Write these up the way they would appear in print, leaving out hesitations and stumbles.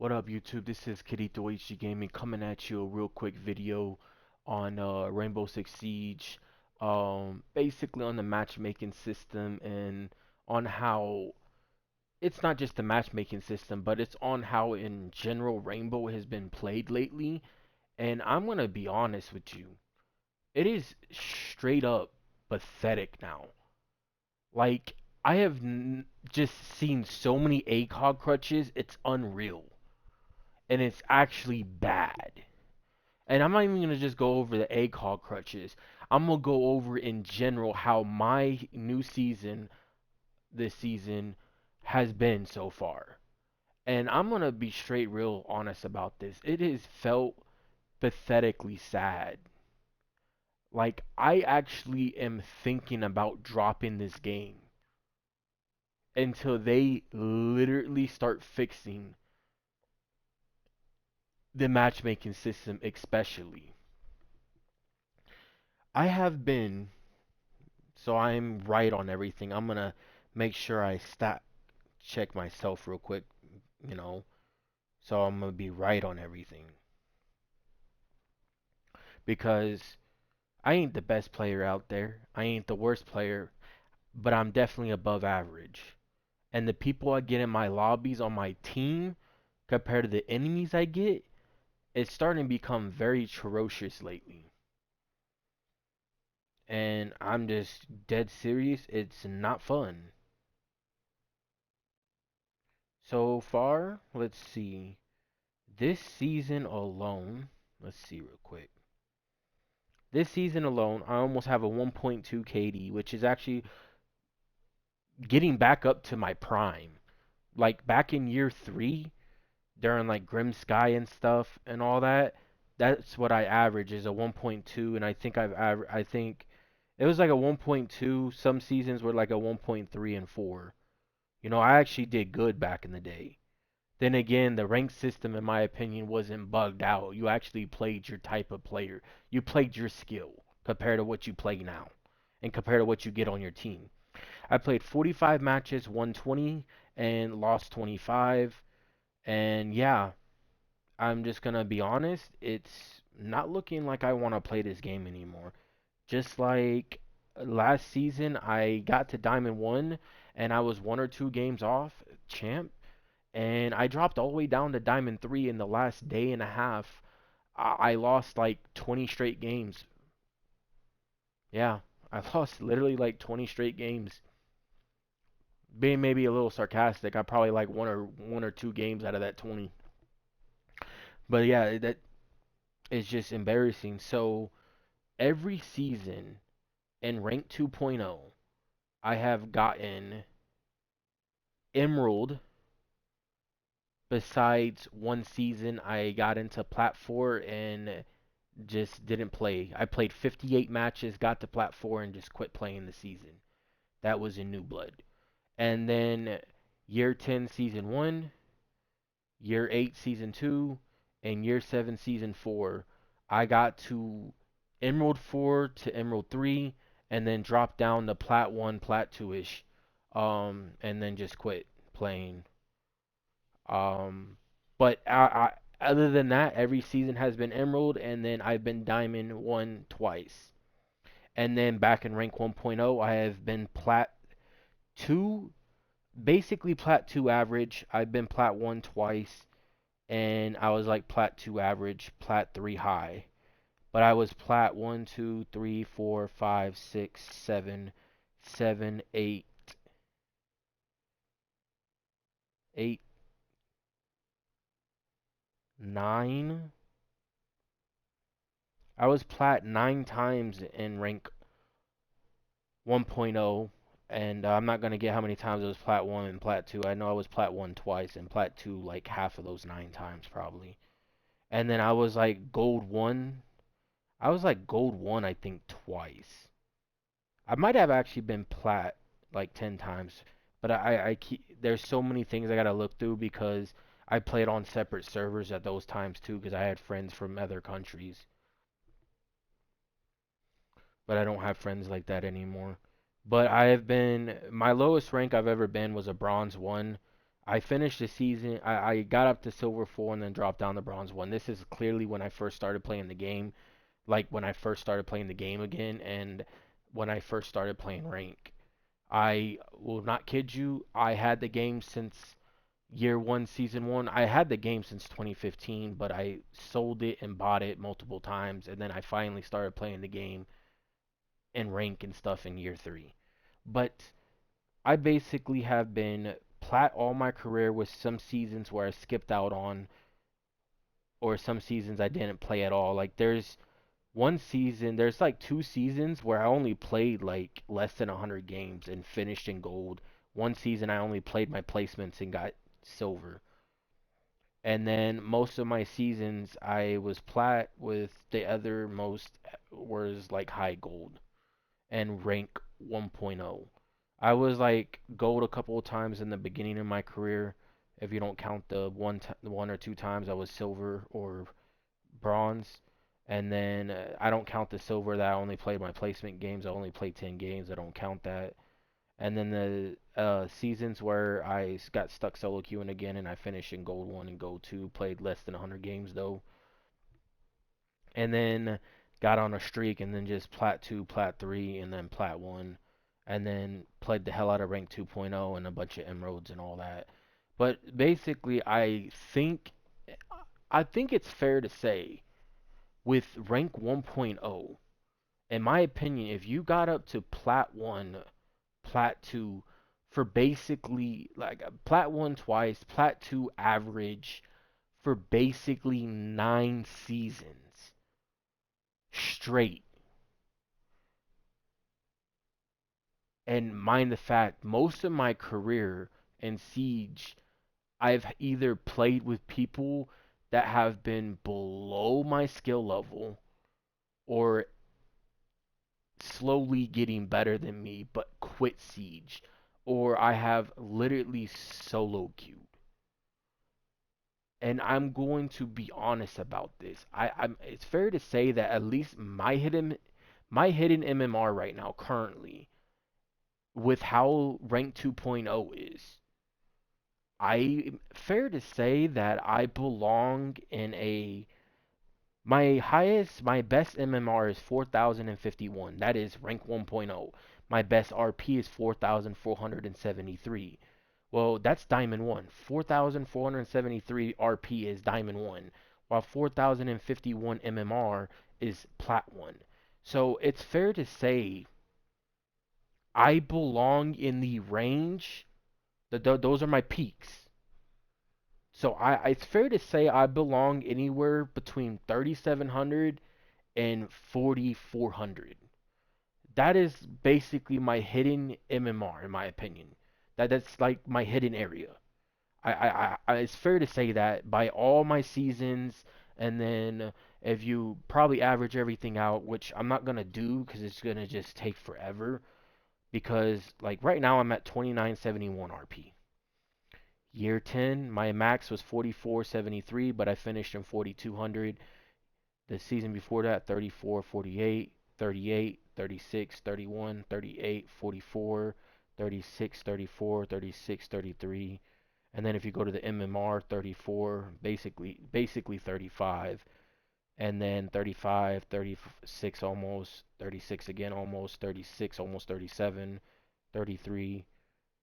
What up, YouTube? This is Kirito HG Gaming coming at you a real quick video on Rainbow Six Siege, basically on the matchmaking system and on how it's not just the matchmaking system, but it's on how in general Rainbow has been played lately. And I'm gonna be honest with you, it is straight up pathetic now. Like I have just seen so many ACOG crutches, it's unreal, and it's actually bad. And I'm not even gonna just go over the ACOG crutches. I'm gonna go over in general how my new season this season has been so far. And I'm gonna be straight real honest about this. It has felt pathetically sad. Like I actually am thinking about dropping this game until they literally start fixing the matchmaking system especially. I have been So I'm right on everything. I'm gonna make sure I stat check myself real quick, you know. So I'm gonna be right on everything because I ain't the best player out there. I ain't the worst player, but I'm definitely above average. And the people I get in my lobbies on my team compared to the enemies I get, it's starting to become very ferocious lately. And I'm just dead serious. It's not fun. So far, let's see. This season alone, let's see real quick. This season alone, I almost have a 1.2 KD, which is actually getting back up to my prime. Like back in year 3, during like Grim Sky and stuff and all that, that's what I average is a 1.2, and I think it was like a 1.2. Some seasons were like a 1.3 and 4. I actually did good back in the day. Then again, the rank system, in my opinion, wasn't bugged out. You actually played your type of player. You played your skill compared to what you play now and compared to what you get on your team. I played 45 matches, won 20 and lost 25. And yeah, I'm just going to be honest. It's not looking like I want to play this game anymore. Just like last season, I got to Diamond 1 and I was one or two games off champ, and I dropped all the way down to Diamond 3 in the last day and a half. I lost like 20 straight games. Yeah, I lost literally like 20 straight games. Being maybe a little sarcastic, I probably like one or two games out of that 20. But yeah, that is just embarrassing. So every season in Rank 2.0, I have gotten Emerald. Besides one season, I got into Plat 4 and just didn't play. I played 58 matches, got to Plat 4, and just quit playing the season. That was in New Blood. And then year 10, season 1, year 8, season 2, and year 7, season 4, I got to Emerald 4 to Emerald 3, and then dropped down to Plat 1, Plat 2 ish, and then just quit playing. Um, but other than that, every season has been Emerald, and then I've been Diamond 1 twice. And then back in rank 1.0, I have been Plat 2, basically Plat 2 average. I've been Plat 1 twice, and I was like Plat 2 average, Plat 3 high. But I was Plat 1, 2, 3, 4, 5, 6, 7, 7, 8, 8, 9. I was Plat 9 times in rank 1.0, and I'm not gonna get how many times it was Plat 1 and Plat 2. I know I was Plat 1 twice, and Plat 2 like half of those 9 times probably. And then I was like Gold 1. I was like Gold 1, I think, twice. I might have actually been Plat like 10 times, but there's so many things I gotta look through because I played on separate servers at those times too because I had friends from other countries, but I don't have friends like that anymore. But I have been, my lowest rank I've ever been was a bronze 1. I finished the season. I got up to silver 4 and then dropped down to bronze 1. This is clearly when I first started playing the game, like when I first started playing the game again, and when I first started playing rank. I will not kid you. I had the game since year one, season one. I had the game since 2015, but I sold it and bought it multiple times, and then I finally started playing the game in rank and stuff in year three. But I basically have been plat all my career with some seasons where I skipped out on, or some seasons I didn't play at all. Like there's like 2 seasons where I only played like less than 100 games and finished in gold. One season I only played my placements and got silver. And then most of my seasons I was plat with the other most was like high gold and rank 1.0. I was like gold a couple of times in the beginning of my career. If you don't count the one or two times I was silver or bronze. And then I don't count the silver that I only played my placement games. I only played 10 games. I don't count that. And then the seasons where I got stuck solo queuing again and I finished in gold 1 and gold 2, played less than 100 games though. And then got on a streak and then just plat 2, plat 3, and then plat 1. And then played the hell out of rank 2.0 and a bunch of emeralds and all that. But basically, I think it's fair to say with rank 1.0, in my opinion, if you got up to plat 1, plat 2 for basically like plat 1 twice, plat 2 average for basically 9 seasons straight. And mind the fact, most of my career in Siege, I've either played with people that have been below my skill level or slowly getting better than me but quit Siege, or I have literally solo queued. And I'm going to be honest about this. It's fair to say that at least my hidden MMR right now currently with how rank 2.0 is, I fair to say that I belong in a my best MMR is 4051. That is rank 1.0. My best RP is 4473. Well, that's Diamond 1. 4473 RP is Diamond 1, while 4051 MMR is Plat 1. So it's fair to say I belong in the range. Those are my peaks. So it's fair to say I belong anywhere between 3700 and 4400. That is basically my hidden MMR in my opinion. That's like my hidden area. It's fair to say that by all my seasons, and then if you probably average everything out, which I'm not gonna do because it's gonna just take forever. Because like right now I'm at 2971 RP. Year 10, my max was 4473, but I finished in 4200. The season before that, 34, 48, 38, 36, 31, 38, 44, 36, 34, 36, 33. And then if you go to the MMR, 34, basically 35. And then 35, 36 almost, 36 again almost, 36 almost 37, 33.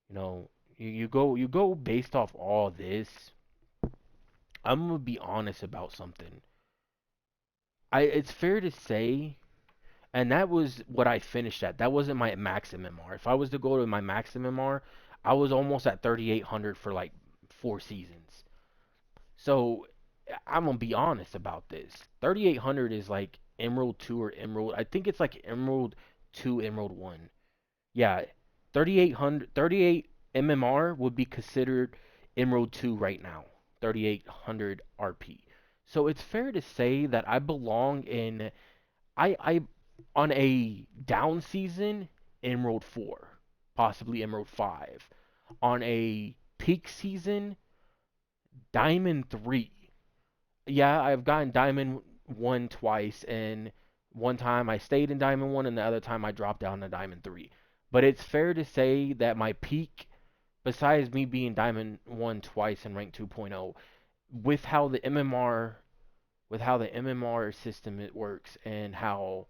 You know, you go based off all this. I'm gonna be honest about something. It's fair to say, and that was what I finished at. That wasn't my max MMR. If I was to go to my max MMR, I was almost at 3800 for like 4 seasons. So I'm gonna be honest about this. 3800 is like Emerald 2 or Emerald. I think it's like Emerald 2, Emerald 1. Yeah, 38 MMR would be considered Emerald 2 right now. 3800 RP. So it's fair to say that I belong in I on a down season Emerald 4, possibly Emerald 5. On a peak season Diamond 3. Yeah, I've gotten Diamond 1 twice, and one time I stayed in Diamond 1 and the other time I dropped down to Diamond 3. But it's fair to say that my peak besides me being Diamond 1 twice and rank 2.0, with how the MMR system it works and how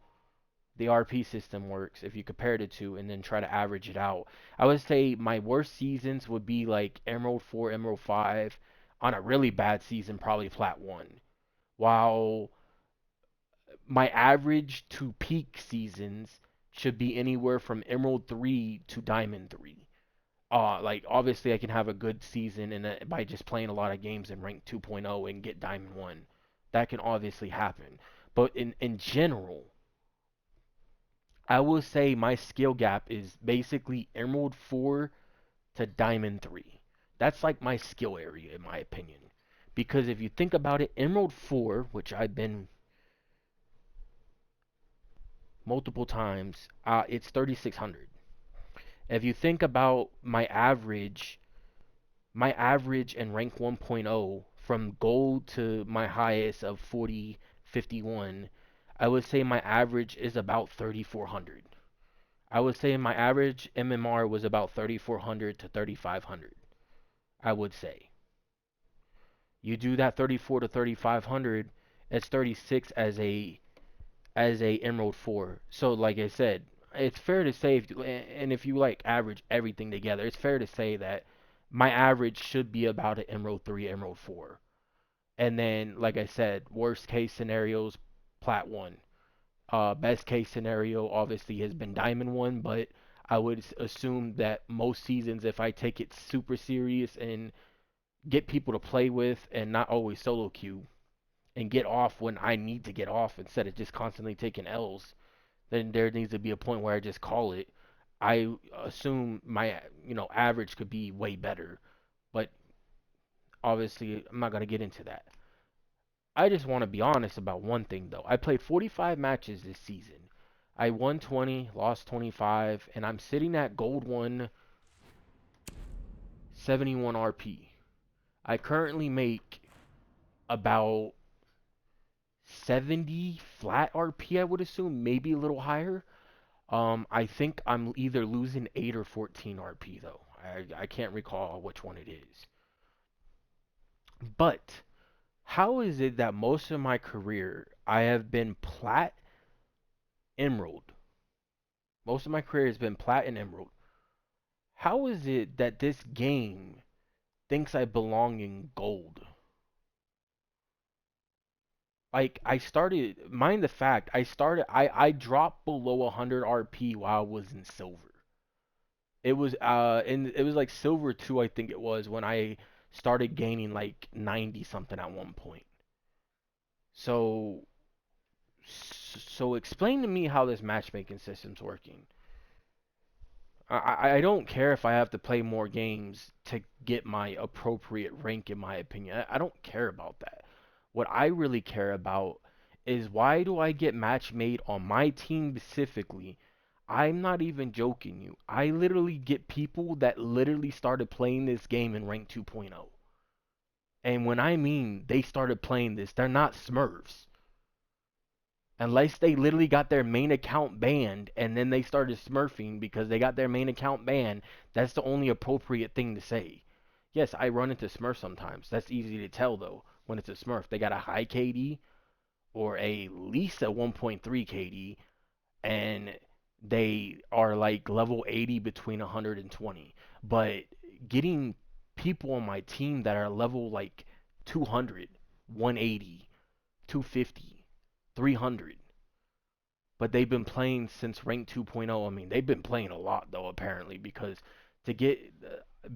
the RP system works, if you compare the two and then try to average it out, I would say my worst seasons would be like Emerald 4, Emerald 5. On a really bad season, probably Plat 1. While my average to peak seasons should be anywhere from Emerald 3 to Diamond 3. Like obviously I can have a good season and by just playing a lot of games and rank 2.0 and get Diamond 1. That can obviously happen. But in general, I will say my skill gap is basically Emerald 4 to Diamond 3. That's like my skill area in my opinion. Because if you think about it, Emerald 4, which I've been multiple times, it's 3600. If you think about my average in rank 1.0 from gold to my highest of 40, 51, I would say my average is about 3400. I would say my average MMR was about 3400 to 3500. I would say. You do that 34 to 3500, it's 36 as a Emerald 4. So like I said, it's fair to say if you like average everything together, it's fair to say that my average should be about an Emerald 3, Emerald 4. And then like I said, worst case scenarios Plat 1. Best case scenario obviously has been Diamond 1, but I would assume that most seasons if I take it super serious and get people to play with and not always solo queue and get off when I need to get off instead of just constantly taking L's, then there needs to be a point where I just call it. I assume my average could be way better, but obviously I'm not gonna get into that. I just want to be honest about one thing though. I played 45 matches this season. I won 20, lost 25, and I'm sitting at gold 171 RP. I currently make about 70 flat RP, I would assume, maybe a little higher. I think I'm either losing 8 or 14 RP though. I can't recall which one it is. But how is it that most of my career I have been plat emerald? Most of my career has been plat and emerald. How is it that this game thinks I belong in gold? Like I started, mind the fact, I dropped below 100 RP while I was in silver. It was like silver 2 I think it was when I started gaining like 90 something at one point. So so explain to me how this matchmaking system's working. I don't care if I have to play more games to get my appropriate rank in my opinion. I don't care about that. What I really care about is why do I get match made on my team specifically? I'm not even joking you. I literally get people that literally started playing this game in rank 2.0. And when I mean they started playing this, they're not Smurfs. Unless they literally got their main account banned and then they started smurfing because they got their main account banned, that's the only appropriate thing to say. Yes, I run into Smurf sometimes. That's easy to tell though when it's a Smurf. They got a high KD or a least a 1.3 KD and they are like level 80 between 120. But getting people on my team that are level like 200, 180, 250, 300, but they've been playing since rank 2.0. I mean, they've been playing a lot though apparently because to get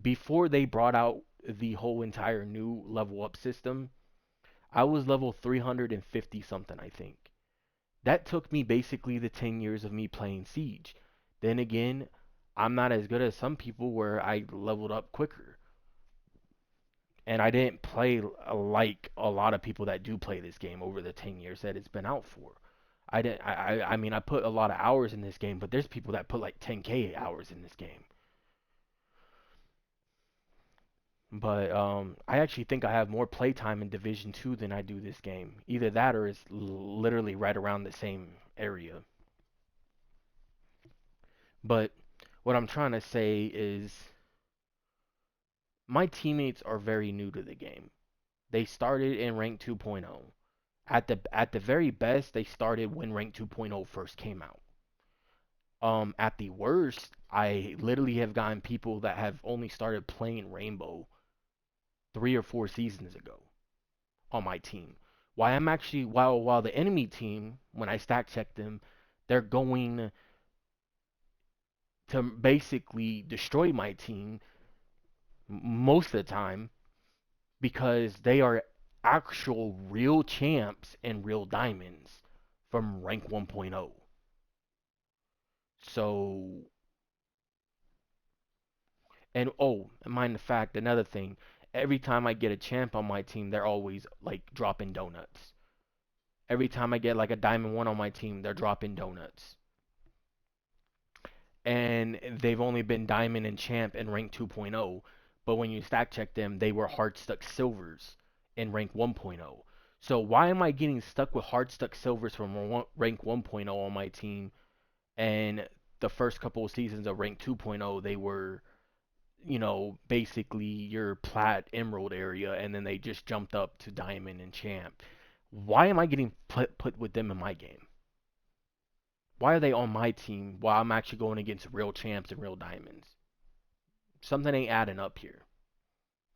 before they brought out the whole entire new level up system, I was level 350 something, I think. That took me basically the 10 years of me playing Siege. Then again, I'm not as good as some people where I leveled up quicker. And I didn't play like a lot of people that do play this game over the 10 years that it's been out for. I didn't. I mean, I put a lot of hours in this game, but there's people that put like 10K hours in this game. But I actually think I have more playtime in Division 2 than I do this game. Either that or it's literally right around the same area. But what I'm trying to say is my teammates are very new to the game. They started in rank 2.0. At the very best, they started when rank 2.0 first came out. At the worst, I literally have gotten people that have only started playing Rainbow 3 or 4 seasons ago on my team. Why I'm actually while the enemy team, when I stack check them, they're going to basically destroy my team most of the time because they are actual real champs and real diamonds from rank 1.0. So, and oh, mind the fact, another thing, every time I get a champ on my team, they're always like dropping donuts. Every time I get like a diamond one on my team, they're dropping donuts. And they've only been diamond and champ in rank 2.0, but when you stack check them, they were hard stuck silvers in rank 1.0. So why am I getting stuck with hard stuck silvers from rank 1.0 on my team, and the first couple of seasons of rank 2.0 they were, basically your plat emerald area, and then they just jumped up to diamond and champ. Why am I getting put with them in my game? Why are they on my team while I'm actually going against real champs and real diamonds? Something ain't adding up here.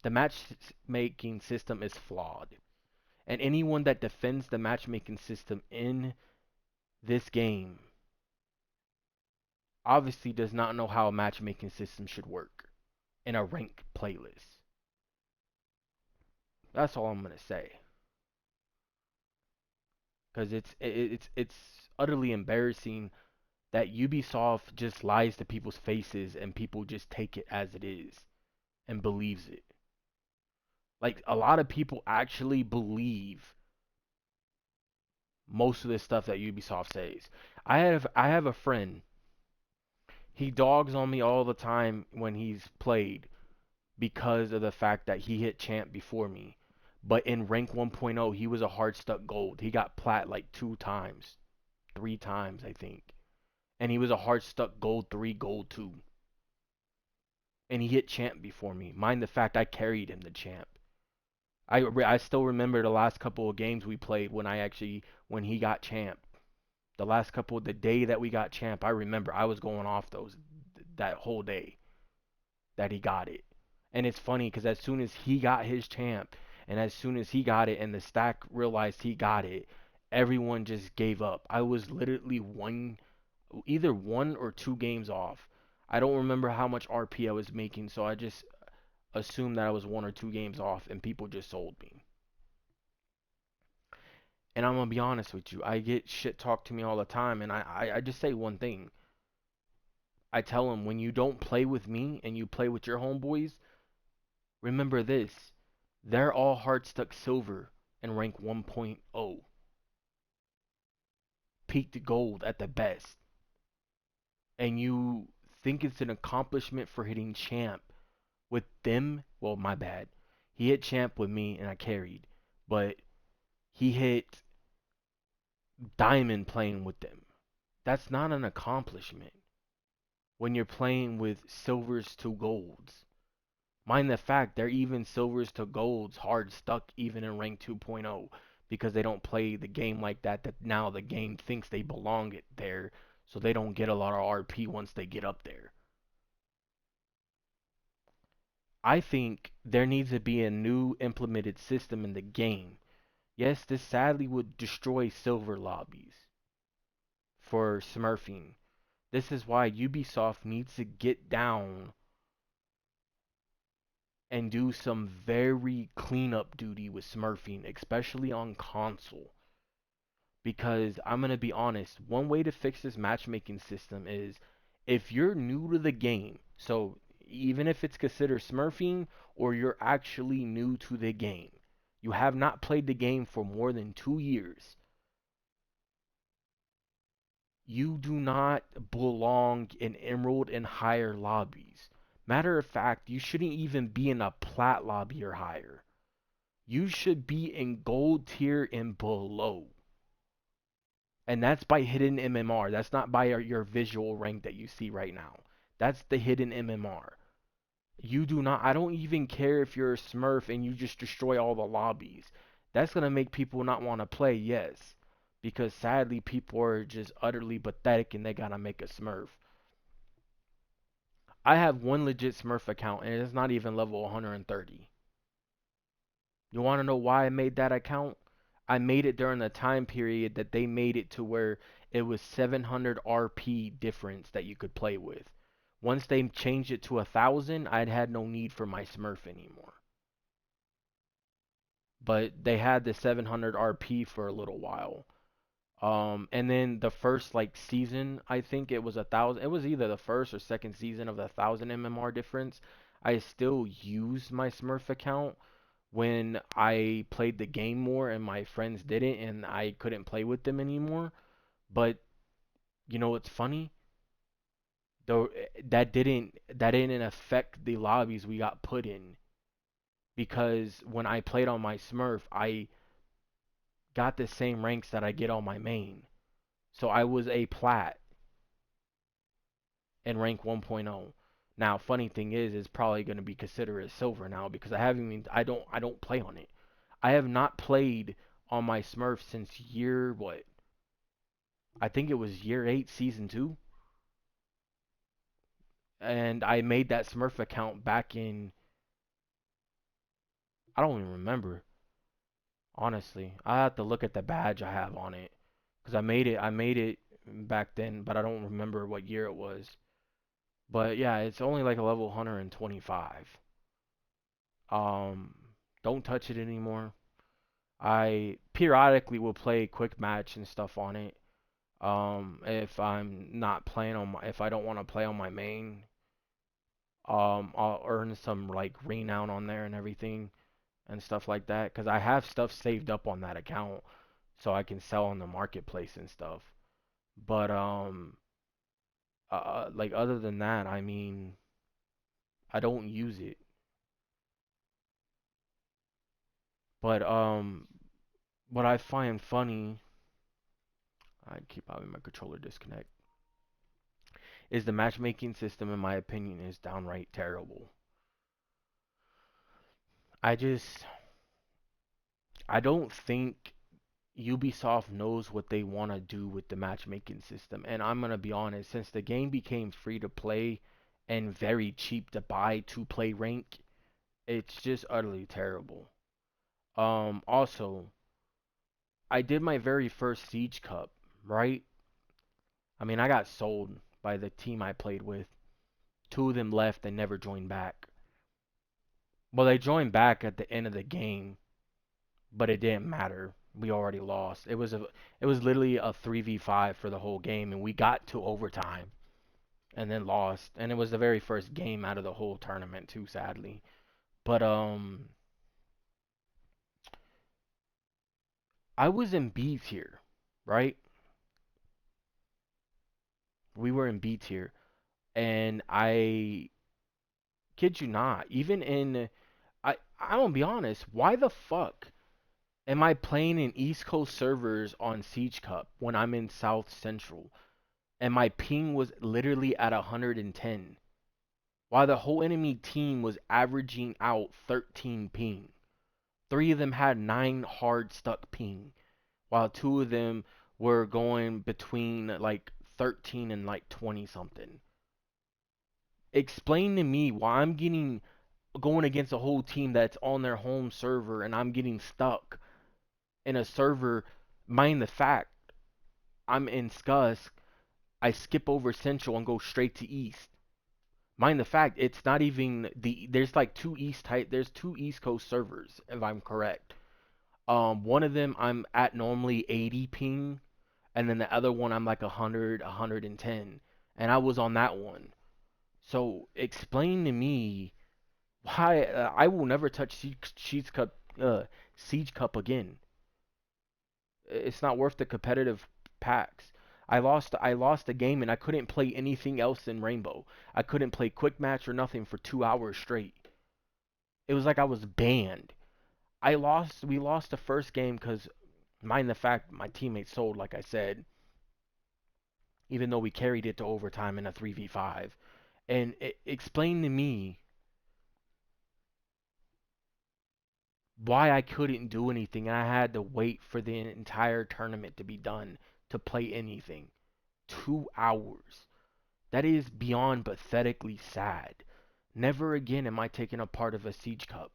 The matchmaking system is flawed. And anyone that defends the matchmaking system in this game obviously does not know how a matchmaking system should work in a ranked playlist. That's all I'm gonna say. Because it's utterly embarrassing that Ubisoft just lies to people's faces and people just take it as it is and believes it. Like a lot of people actually believe most of the stuff that Ubisoft says. I have a friend. He dogs on me all the time when he's played because of the fact that he hit champ before me. But in rank 1.0, he was a hard stuck gold. He got plat like 2 times, 3 times, I think. And he was a hard stuck gold 3, gold 2. And he hit champ before me. Mind the fact I carried him to champ. I still remember the last couple of games we played when he got champ. The day that we got champ, I remember I was going off that whole day that he got it. And it's funny because as soon as he got his champ, and as soon as he got it, and the stack realized he got it, everyone just gave up. I was literally either 1 or 2 games off. I don't remember how much RP I was making, so I just assumed that I was 1 or 2 games off, and people just sold me. And I'm gonna be honest with you, I get shit talked to me all the time, and I just say one thing. I tell them, when you don't play with me and you play with your homeboys, remember this. They're all hard stuck silver in rank 1.0. Peaked gold at the best. And you think it's an accomplishment for hitting champ with them? Well, my bad. He hit champ with me and I carried. But he hit diamond playing with them. That's not an accomplishment when you're playing with silvers to golds. Mind the fact they're even silvers to golds hard stuck even in rank 2.0 because they don't play the game like that now the game thinks they belong there, so they don't get a lot of RP once they get up there. I think there needs to be a new implemented system in the game. Yes, this sadly would destroy silver lobbies for smurfing. This is why Ubisoft needs to get down and do some very cleanup duty with smurfing, especially on console. Because I'm going to be honest, one way to fix this matchmaking system is if you're new to the game, so even if it's considered smurfing or you're actually new to the game, you have not played the game for more than 2 years, you do not belong in Emerald and higher lobbies. Matter of fact, you shouldn't even be in a plat lobby or higher. You should be in gold tier and below. And that's by hidden MMR. That's not by your visual rank that you see right now. That's the hidden MMR. You do not. I don't even care if you're a Smurf and you just destroy all the lobbies. That's gonna make people not want to play, yes. Because sadly, people are just utterly pathetic and they gotta make a Smurf. I have one legit Smurf account and it's not even level 130. You want to know why I made that account? I made it during the time period that they made it to where it was 700 RP difference that you could play with. Once they changed it to 1,000, I'd had no need for my Smurf anymore. But they had the 700 RP for a little while. And then the first like season, I think it was 1,000. It was either the first or second season of the 1,000 MMR difference. I still used my Smurf account when I played the game more and my friends didn't and I couldn't play with them anymore. But you know what's funny? Though that didn't affect the lobbies we got put in because when I played on my Smurf, I got the same ranks that I get on my main. So I was a plat in rank 1.0. Now, funny thing is, it's probably going to be considered as silver now because I haven't even I don't play on it. I have not played on my Smurf since year what? I think it was year 8 season 2 and I made that Smurf account back in I don't even remember honestly. I have to look at the badge I have on it cuz I made it back then, but I don't remember what year it was. But yeah, it's only like a level 125. Um, don't touch it anymore. I periodically will play quick match and stuff on it. If I'm not playing on if I don't want to play on my main, I'll earn some like renown on there and everything and stuff like that. Cause I have stuff saved up on that account so I can sell on the marketplace and stuff. But like other than that, I mean, I don't use it. But what I find funny, I keep having my controller disconnect, is the matchmaking system, in my opinion, is downright terrible. I just, I don't think Ubisoft knows what they want to do with the matchmaking system. And I'm going to be honest, since the game became free to play and very cheap to buy to play rank, it's just utterly terrible. Also, I did my very first Siege Cup, right? I mean, I got sold by the team I played with. Two of them left and never joined back. Well, they joined back at the end of the game, but it didn't matter. We already lost. It was literally a 3v5 for the whole game and we got to overtime and then lost. And it was the very first game out of the whole tournament too, sadly. But I was in B tier, right? We were in B tier and I kid you not, even in I won't be honest, why the fuck am I playing in East Coast servers on Siege Cup when I'm in South Central? And my ping was literally at 110, while the whole enemy team was averaging out 13 ping. Three of them had 9 hard stuck ping, while two of them were going between like 13 and like 20 something. Explain to me why I'm getting going against a whole team that's on their home server and I'm getting stuck in a server. Mind the fact, I'm in Scuzz. I skip over Central and go straight to East. Mind the fact, it's not even there's like there's two East Coast servers, if I'm correct. One of them I'm at normally 80 ping, and then the other one I'm like 100, 110, and I was on that one. So explain to me why I will never touch Siege Cup again. It's not worth the competitive packs. I lost a game and I couldn't play anything else in Rainbow. I couldn't play quick match or nothing for 2 hours straight. It was like I was banned. We lost the first game because mind the fact my teammates sold, like I said, even though we carried it to overtime in a 3v5. And explain to me why I couldn't do anything and I had to wait for the entire tournament to be done to play anything. 2 hours. That is beyond pathetically sad. Never again am I taking a part of a Siege Cup.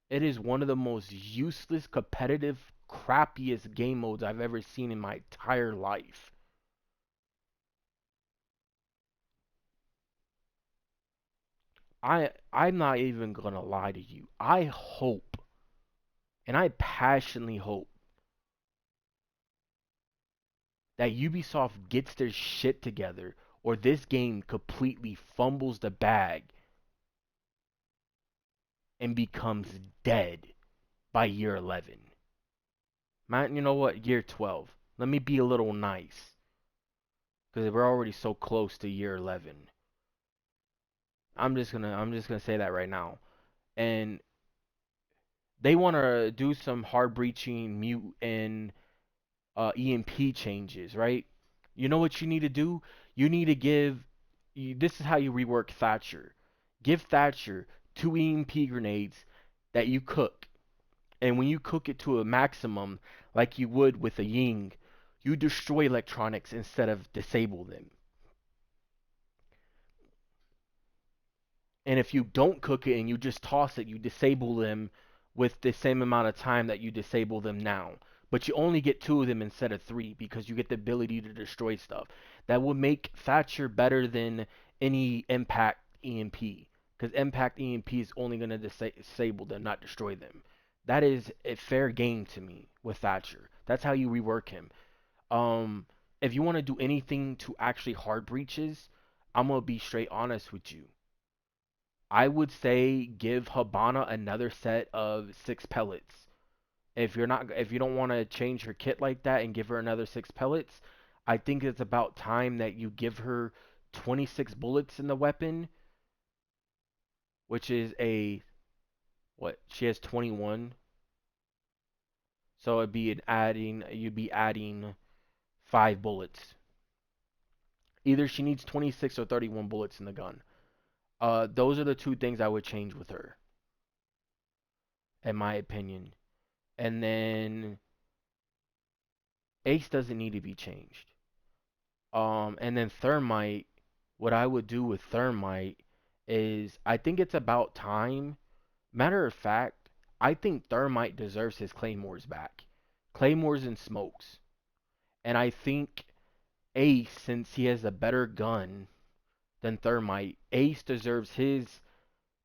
It is one of the most useless, competitive, crappiest game modes I've ever seen in my entire life. I'm not even gonna lie to you. I hope, and I passionately hope, that Ubisoft gets their shit together or this game completely fumbles the bag and becomes dead by year 11. Man, you know what? Year 12. Let me be a little nice because we're already so close to year 11. I'm just gonna say that right now. And they want to do some hard breaching, mute, and EMP changes, right? You know what you need to do? You need to this is how you rework Thatcher. Give Thatcher 2 EMP grenades that you cook. And when you cook it to a maximum, like you would with a Ying, you destroy electronics instead of disable them. And if you don't cook it and you just toss it, you disable them with the same amount of time that you disable them now. But you only get 2 of them instead of 3 because you get the ability to destroy stuff. That will make Thatcher better than any Impact EMP. Because Impact EMP is only going to disable them, not destroy them. That is a fair game to me with Thatcher. That's how you rework him. Um, if you want to do anything to actually hard breaches, I'm going to be straight honest with you. I would say give Habana another set of 6 pellets. If you don't want to change her kit like that and give her another 6 pellets, I think it's about time that you give her 26 bullets in the weapon, which is a what? She has 21. So you'd be adding 5 bullets. Either she needs 26 or 31 bullets in the gun. Those are the two things I would change with her, in my opinion. And then Ace doesn't need to be changed. And then Thermite, what I would do with Thermite is I think it's about time. Matter of fact, I think Thermite deserves his Claymores back. Claymores and smokes. And I think Ace, since he has a better gun than Thermite, Ace deserves his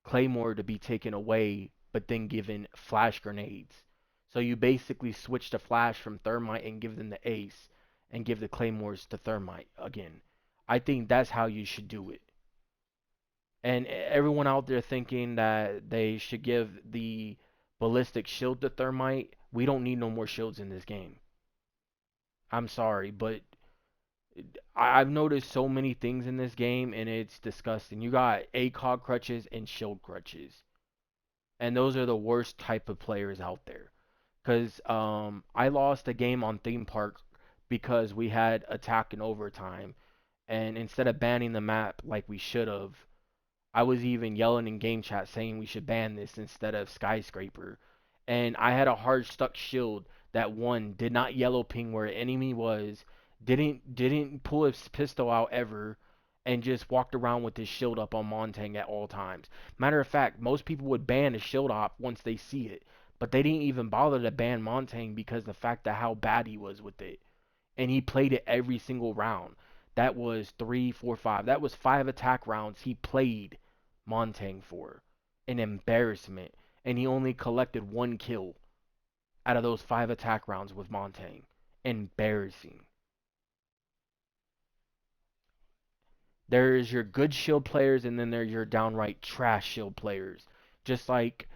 Claymore to be taken away, but then given flash grenades. So you basically switch the flash from Thermite and give them the Ace, and give the Claymores to Thermite again. I think that's how you should do it. And everyone out there thinking that they should give the ballistic shield to Thermite, we don't need no more shields in this game. I'm sorry, but I've noticed so many things in this game, and it's disgusting. You got ACOG crutches and shield crutches. And those are the worst type of players out there. Because I lost a game on Theme Park because we had attack in overtime, and instead of banning the map like we should have, I was even yelling in game chat saying we should ban this instead of Skyscraper. And I had a hard stuck shield that one did not yellow ping where an enemy was, didn't pull his pistol out ever, and just walked around with his shield up on Montang at all times. Matter of fact, most people would ban a shield op once they see it, but they didn't even bother to ban Montang because the fact that how bad he was with it. And he played it every single round. That was 3, 4, 5. That was 5 attack rounds he played Montang for. An embarrassment. And he only collected 1 kill out of those 5 attack rounds with Montang. Embarrassing. There's your good shield players, and then there's your downright trash shield players. Just like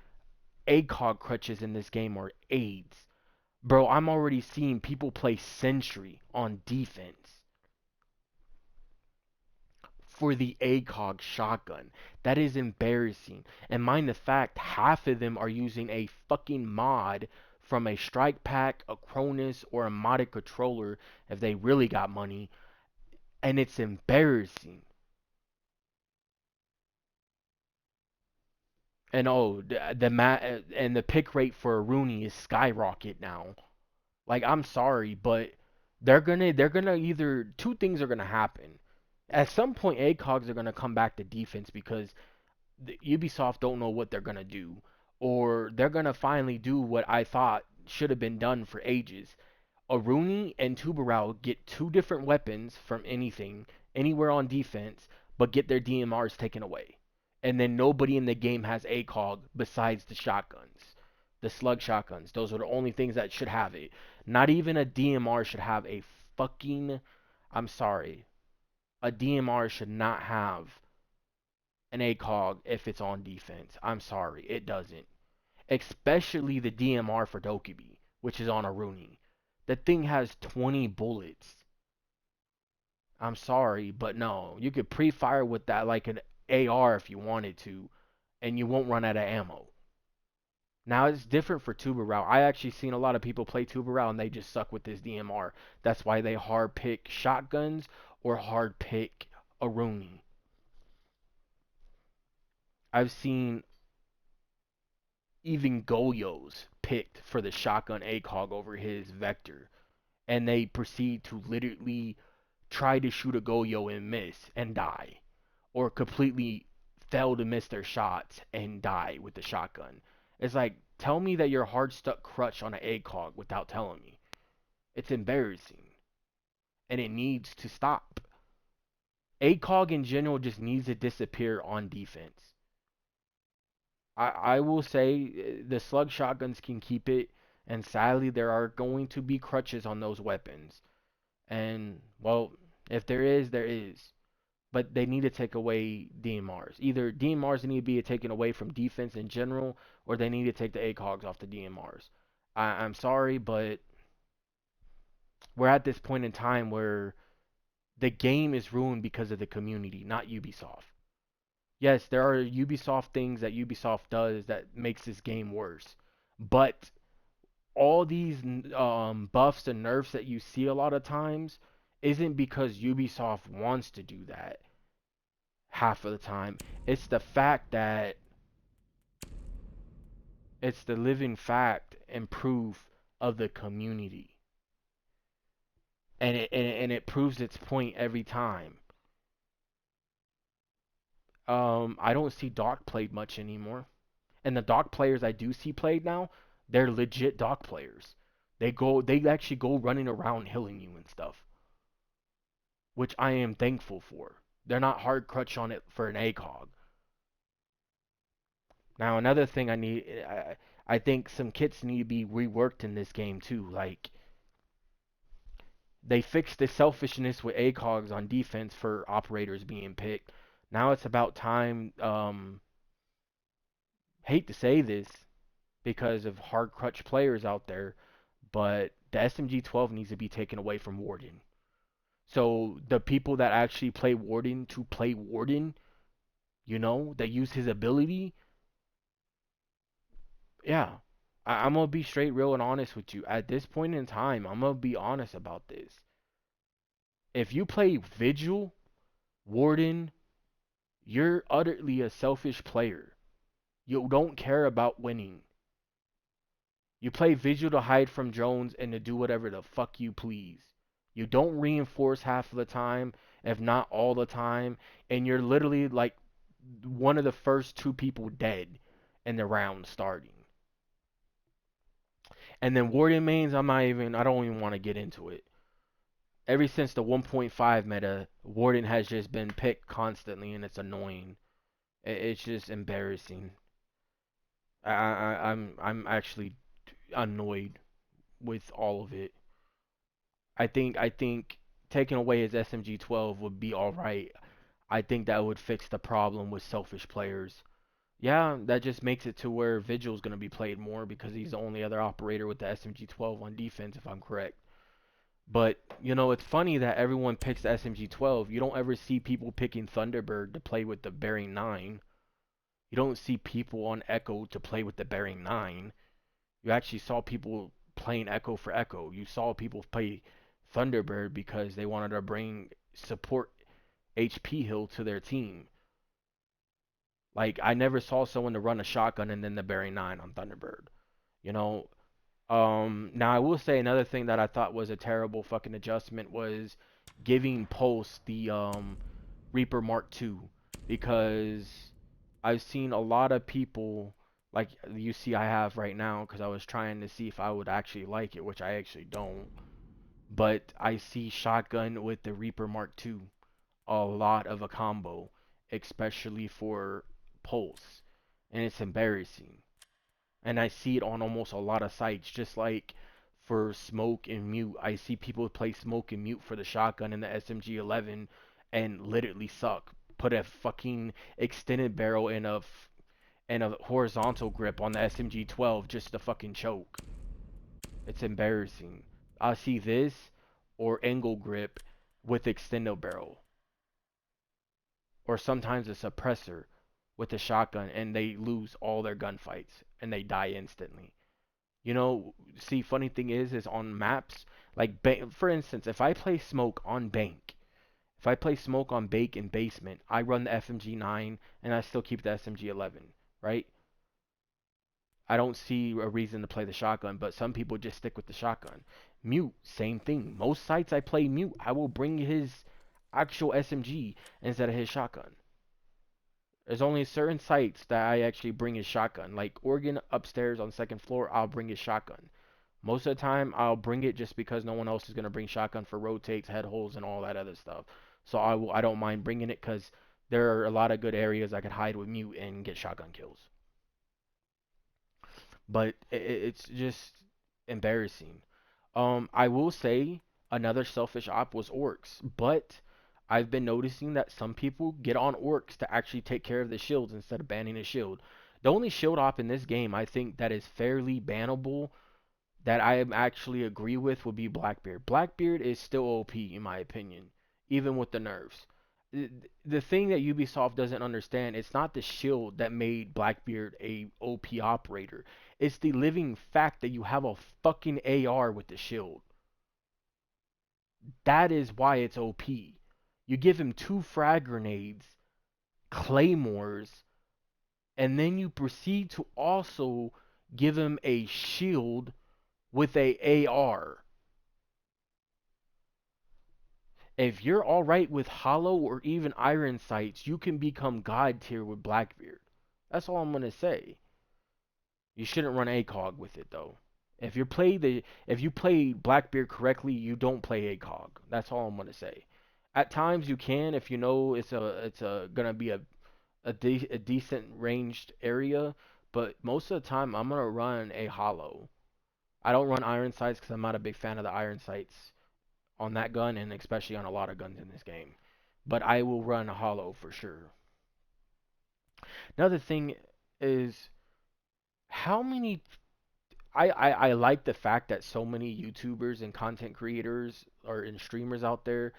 ACOG crutches in this game are AIDS. Bro, I'm already seeing people play Sentry on defense for the ACOG shotgun. That is embarrassing. And mind the fact, half of them are using a fucking mod from a Strike Pack, a Cronus, or a modded controller if they really got money. And it's embarrassing. And oh, and the pick rate for a Rooney is skyrocket now. Like I'm sorry, but they're gonna either two things are gonna happen. At some point, ACOGs are gonna come back to defense because Ubisoft don't know what they're gonna do, or they're gonna finally do what I thought should have been done for ages. Aruni and Tubarao get two different weapons from anything, anywhere on defense, but get their DMRs taken away. And then nobody in the game has ACOG besides the shotguns, the slug shotguns. Those are the only things that should have it. Not even a DMR should have a fucking. I'm sorry. A DMR should not have an ACOG if it's on defense. I'm sorry. It doesn't. Especially the DMR for Dokkaebi, which is on Aruni. The thing has 20 bullets. I'm sorry, but no. You could pre-fire with that like an AR if you wanted to, and you won't run out of ammo. Now it's different for Tubarao. I actually seen a lot of people play Tubarao and they just suck with this DMR. That's why they hard pick shotguns or hard pick Aruni. I've seen even Goyos picked for the shotgun ACOG over his Vector, and they proceed to literally try to shoot a Goyo and miss and die, or completely fail to miss their shots and die with the shotgun. It's like, tell me that you're hard stuck crutch on an ACOG without telling me. It's embarrassing, and it needs to stop. ACOG in general just needs to disappear on defense. I will say the slug shotguns can keep it, and sadly there are going to be crutches on those weapons. And well, if there is, there is. But they need to take away DMRs. Either DMRs need to be taken away from defense in general, or they need to take the ACOGs off the DMRs. I'm sorry, but we're at this point in time where the game is ruined because of the community, not Ubisoft. Yes, there are Ubisoft things that Ubisoft does that makes this game worse, but all these buffs and nerfs that you see a lot of times isn't because Ubisoft wants to do that half of the time. It's the fact that it's the living fact and proof of the community. And it proves its point every time. I don't see Doc played much anymore. And the Doc players I do see played now, they're legit Doc players. They actually go running around healing you and stuff, which I am thankful for. They're not hard crutch on it for an ACOG. Now another thing I think some kits need to be reworked in this game too. Like they fixed the selfishness with ACOGs on defense for operators being picked. Now it's about time. Hate to say this because of hard crutch players out there, but the SMG-12 needs to be taken away from Warden. So the people that actually play Warden to play Warden, that use his ability, yeah. I'm gonna be straight, real, and honest with you. At this point in time, I'm gonna be honest about this. If you play Vigil, Warden, you're utterly a selfish player. You don't care about winning. You play Vigil to hide from drones and to do whatever the fuck you please. You don't reinforce half of the time, if not all the time, and you're literally like one of the first two people dead in the round starting. And then Warden mains, I don't even want to get into it. Ever since the 1.5 meta, Warden has just been picked constantly, and it's annoying. It's just embarrassing. I'm actually annoyed with all of it. I think taking away his SMG-12 would be all right. I think that would fix the problem with selfish players. Yeah, that just makes it to where Vigil's going to be played more because he's the only other operator with the SMG-12 on defense, if I'm correct. But, it's funny that everyone picks the SMG-12. You don't ever see people picking Thunderbird to play with the Bearing 9. You don't see people on Echo to play with the Bearing 9. You actually saw people playing Echo for Echo. You saw people play Thunderbird because they wanted to bring support HP heal to their team. Like I never saw someone to run a shotgun and then the Bearing 9 on Thunderbird. You know, now I will say another thing that I thought was a terrible fucking adjustment was giving Pulse the Reaper Mark II because I've seen a lot of people like you see I have right now because I was trying to see if I would actually like it, which I actually don't. But I see shotgun with the Reaper Mark II a lot of a combo, especially for Pulse, and it's embarrassing. And I see it on almost a lot of sites, just like for Smoke and Mute. I see people play Smoke and Mute for the shotgun and the SMG 11 and literally suck. Put a fucking extended barrel and a horizontal grip on the SMG 12 just to fucking choke. It's embarrassing. I see this or angle grip with extendo barrel or sometimes a suppressor with a shotgun and they lose all their gunfights and they die instantly. See, funny thing is on maps, like, for instance, if I play Smoke on Bank, if I play Smoke on Bank in Basement, I run the FMG 9 and I still keep the SMG 11, right? I don't see a reason to play the shotgun, but some people just stick with the shotgun. Mute, same thing. Most sites I play Mute, I will bring his actual SMG instead of his shotgun. There's only certain sites that I actually bring his shotgun. Like Oregon upstairs on second floor, I'll bring his shotgun. Most of the time, I'll bring it just because no one else is gonna bring shotgun for rotates, head holes, and all that other stuff. So I don't mind bringing it because there are a lot of good areas I could hide with mute and get shotgun kills. But it's just embarrassing. I will say another selfish op was orcs, but I've been noticing that some people get on orcs to actually take care of the shields instead of banning a shield. The only shield op in this game I think that is fairly bannable that I actually agree with would be Blackbeard. Blackbeard is still OP in my opinion, even with the nerfs. The thing that Ubisoft doesn't understand, it's not the shield that made Blackbeard a OP operator. It's the living fact that you have a fucking AR with the shield. That is why it's OP. You give him two frag grenades, claymores, and then you proceed to also give him a shield with a AR. If you're alright with hollow or even iron sights, you can become god tier with Blackbeard. That's all I'm gonna say. You shouldn't run ACOG with it though. If you play Blackbeard correctly, you don't play ACOG. That's all I'm gonna say. At times you can if you know it's a gonna be a decent ranged area, but most of the time I'm gonna run a hollow. I don't run iron sights because I'm not a big fan of the iron sights on that gun and especially on a lot of guns in this game. But I will run a hollow for sure. Another thing is how many I like the fact that so many YouTubers and content creators or and streamers out there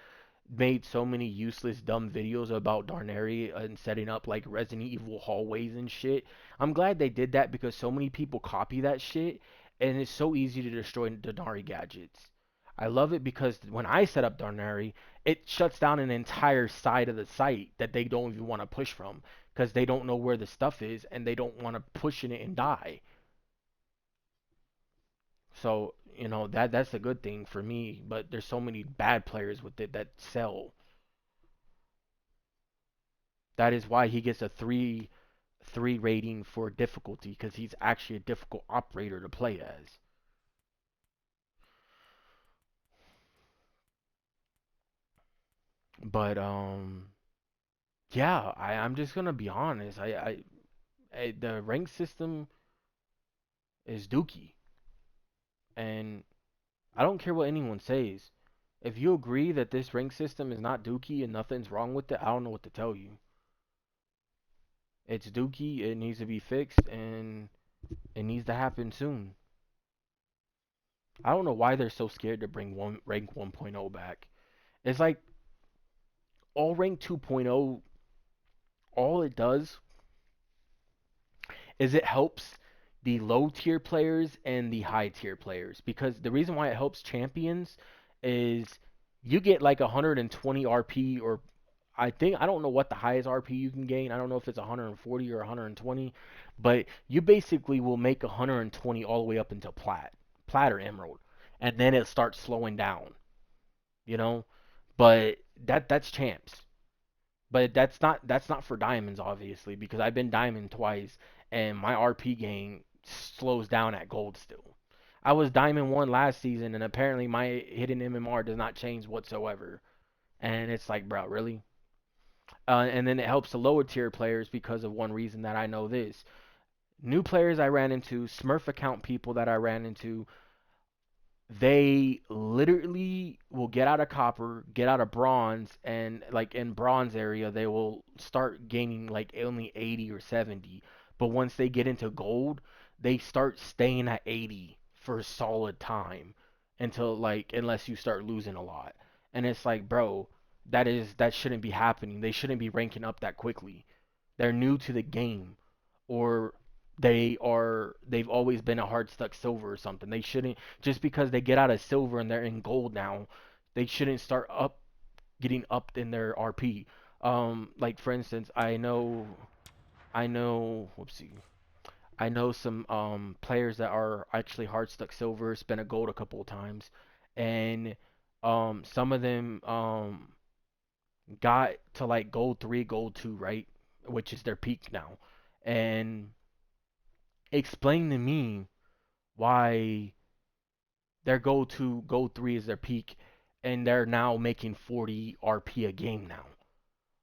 made so many useless dumb videos about Darnary and setting up like Resident Evil hallways and shit. I'm glad they did that because so many people copy that shit and it's so easy to destroy Darnary gadgets. I love it because when I set up Darnary, it shuts down an entire side of the site that they don't even want to push from because they don't know where the stuff is and they don't want to push in it and die. So, that's a good thing for me, but there's so many bad players with it that sell. That is why he gets a 3 rating for difficulty because he's actually a difficult operator to play as. But yeah, I'm just gonna be honest. The rank system is dookie, and I don't care what anyone says. If you agree that this rank system is not dookie and nothing's wrong with it, I don't know what to tell you. It's dookie. It needs to be fixed, and it needs to happen soon. I don't know why they're so scared to bring rank 1.0 back. It's like all rank 2.0, all it does is it helps the low tier players and the high tier players because the reason why it helps champions is you get like 120 RP or I think I don't know what the highest RP you can gain. I don't know if it's 140 or 120, but you basically will make 120 all the way up until plat or emerald, and then it starts slowing down. You know, but that's champs. But that's not for diamonds, obviously, because I've been diamond twice, and my RP gain slows down at gold still. I was diamond one last season, and apparently my hidden MMR does not change whatsoever. And it's like, bro, really? And then it helps the lower tier players because of one reason that I know this. New players I ran into, Smurf account people that I ran into, they literally will get out of copper, get out of bronze, and like in bronze area, they will start gaining like only 80 or 70. But once they get into gold, they start staying at 80 for a solid time until like unless you start losing a lot. And it's like, bro, that shouldn't be happening. They shouldn't be ranking up that quickly. They're new to the game, or they've always been a hard stuck silver or something. They shouldn't, just because they get out of silver and they're in gold now, they shouldn't start getting up in their RP. Like for instance, I know whoopsie. I know some players that are actually hard stuck silver, spent a gold a couple of times, and some of them got to like gold 3, gold 2, right? Which is their peak now. And explain to me why their gold 2, gold 3 is their peak, and they're now making 40 RP a game now.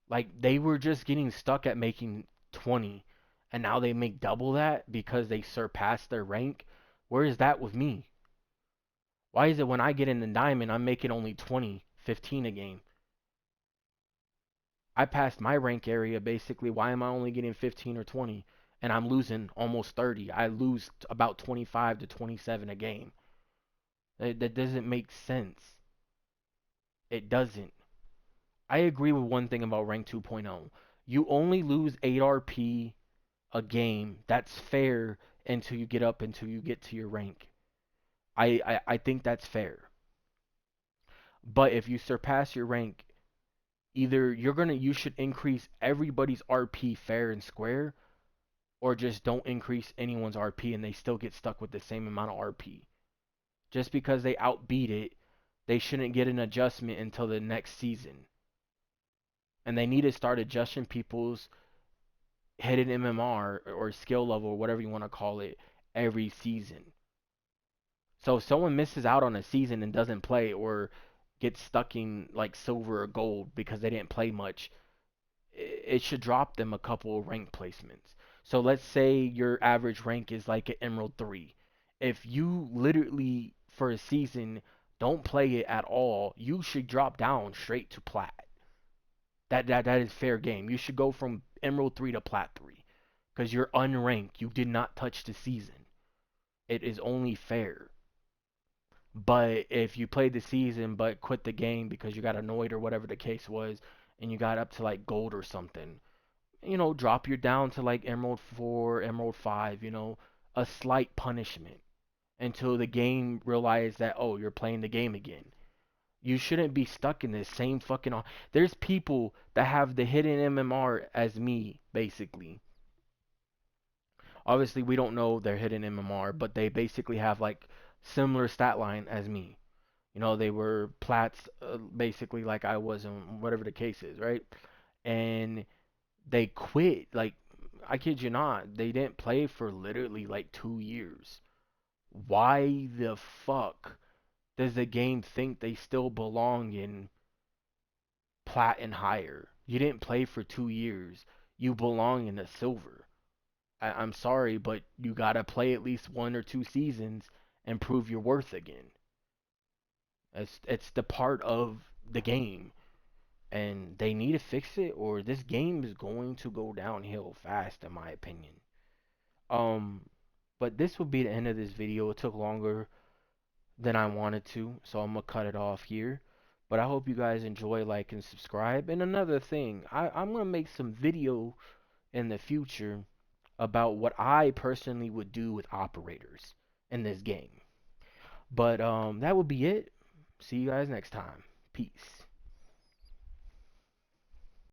Like they were just getting stuck at making 20, and now they make double that because they surpassed their rank. Where is that with me? Why is it when I get in the diamond, I'm making only 20, 15 a game? I passed my rank area basically. Why am I only getting 15 or 20? And I'm losing almost 30. I lose about 25 to 27 a game. That doesn't make sense. It doesn't. I agree with one thing about rank 2.0. You only lose 8 RP a game. That's fair until you get to your rank. I think that's fair. But if you surpass your rank, either you should increase everybody's RP fair and square, or just don't increase anyone's RP and they still get stuck with the same amount of RP. Just because they outbeat it, they shouldn't get an adjustment until the next season. And they need to start adjusting people's hidden MMR or skill level, or whatever you want to call it, every season. So if someone misses out on a season and doesn't play, or gets stuck in like silver or gold because they didn't play much, it should drop them a couple of rank placements. So let's say your average rank is like an Emerald 3. If you literally for a season don't play it at all, you should drop down straight to plat. That is fair game. You should go from Emerald 3 to plat 3 because you're unranked. You did not touch the season. It is only fair. But if you played the season but quit the game because you got annoyed or whatever the case was, and you got up to like gold or something, drop you down to like Emerald 4, Emerald 5, a slight punishment until the game realizes that, oh, you're playing the game again. You shouldn't be stuck in this same fucking. There's people that have the hidden MMR as me, basically. Obviously, we don't know their hidden MMR, but they basically have like similar stat line as me. They were plats, basically like I was, and whatever the case is, right? And they quit. Like, I kid you not, they didn't play for literally like 2 years. Why the fuck does the game think they still belong in plat and higher? You didn't play for 2 years. You belong in a silver. I'm sorry, but you gotta play at least 1 or 2 seasons and prove your worth again. It's the part of the game, and they need to fix it, or this game is going to go downhill fast, in my opinion. Um, but this will be the end of this video. It took longer than I wanted to, so I'm gonna cut it off here. But I hope you guys enjoy, like, and subscribe. And another thing, I'm gonna make some video in the future about what I personally would do with operators in this game. But that would be it. See you guys next time. Peace.